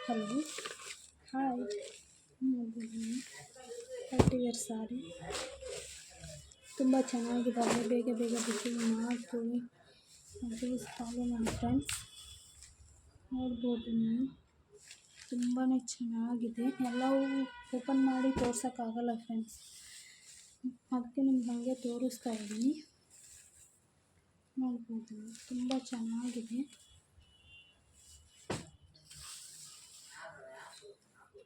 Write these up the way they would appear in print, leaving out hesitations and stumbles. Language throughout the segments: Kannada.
Hello hi. ನೋಡ್ಬೋದು ಪಾರ್ಟಿ ವೇರ್ ಸಾರಿ ತುಂಬ ಚೆನ್ನಾಗಿದ್ದಾವೆ. ಬೇಗ ಬೇಗ ಬುಕ್ಕಿಂಗ್ ಮಾಡ್ಕೊಳ್ಳಿ. ಪ್ಲೀಸ್ ಫಾಲೋ ಮಾಡಿ ಫ್ರೆಂಡ್ಸ್. ನೋಡ್ಬೋದು ನೀವು ತುಂಬಾ ಚೆನ್ನಾಗಿದೆ. ಎಲ್ಲವೂ ಓಪನ್ ಮಾಡಿ ತೋರ್ಸೋಕ್ಕಾಗಲ್ಲ ಫ್ರೆಂಡ್ಸ್, ಅದಕ್ಕೆ ನಿಮ್ಗೆ ಹಾಗೆ ತೋರಿಸ್ತಾ ಇದ್ದೀನಿ. ನೋಡ್ಬೋದು ತುಂಬ ಚೆನ್ನಾಗಿದೆ,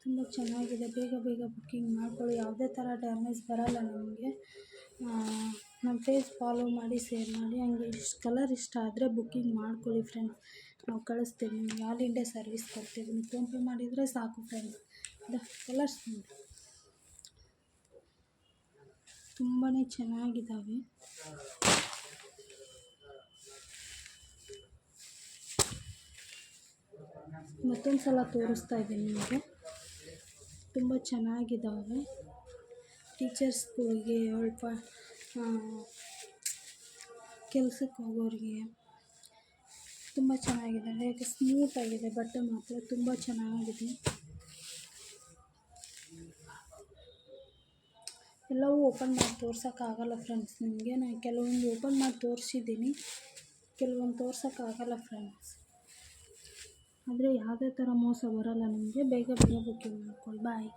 ತುಂಬ ಚೆನ್ನಾಗಿದೆ. ಬೇಗ ಬೇಗ ಬುಕ್ಕಿಂಗ್ ಮಾಡ್ಕೊಳ್ಳಿ, ಯಾವುದೇ ಥರ ಡ್ಯಾಮೇಜ್ ಬರೋಲ್ಲ ನಿಮಗೆ. ನಮ್ಮ ಪೇಜ್ ಫಾಲೋ ಮಾಡಿ, ಶೇರ್ ಮಾಡಿ. ಹಂಗೆ ಕಲರ್ ಇಷ್ಟ ಆದರೆ ಬುಕ್ಕಿಂಗ್ ಮಾಡ್ಕೊಳ್ಳಿ ಫ್ರೆಂಡ್ಸ್, ನಾವು ಕಳಿಸ್ತೀವಿ. ನಿಮಗೆ ಆಲ್ ಇಂಡಿಯಾ ಸರ್ವಿಸ್ ಕೊಡ್ತೀವಿ. ನೀವು ಫೋನ್ಪೇ ಮಾಡಿದರೆ ಸಾಕು ಫ್ರೆಂಡ್ಸ್. ಕಲರ್ಸ್ ನೋಡಿ ತುಂಬಾ ಚೆನ್ನಾಗಿದ್ದಾವೆ. ಮತ್ತೊಂದು ಸಲ ತೋರಿಸ್ತಾ ಇದ್ದೀನಿ ನಿಮಗೆ. ತುಂಬ ಚೆನ್ನಾಗಿದ್ದಾವೆ. ಟೀಚರ್ಸ್ಗಳಿಗೆ, ಕೆಲಸಕ್ಕೆ ಹೋಗೋರಿಗೆ ತುಂಬ ಚೆನ್ನಾಗಿದೆ. ಯಾಕೆ ಸ್ಮೂತಾಗಿದೆ, ಬಟ್ಟೆ ಮಾತ್ರ ತುಂಬ ಚೆನ್ನಾಗಿದೆ. ಎಲ್ಲವೂ ಓಪನ್ ಮಾಡಿ ತೋರ್ಸೋಕ್ಕಾಗಲ್ಲ ಫ್ರೆಂಡ್ಸ್ ನಿಮಗೆ. ನಾನು ಕೆಲವೊಂದು ಓಪನ್ ಮಾಡಿ ತೋರಿಸಿದ್ದೀನಿ, ಕೆಲವೊಂದು ತೋರ್ಸೋಕ್ಕಾಗಲ್ಲ ಫ್ರೆಂಡ್ಸ್. ಆದರೆ ಯಾವುದೇ ಥರ ಮೋಸ ಬರೋಲ್ಲ ನಿಮಗೆ. ಬೇಗ ಬೇಗ ಬುಕ್ಕಿಂಗ್ ಮಾಡ್ಕೊಳ್ಳಿ. ಬಾಯ್.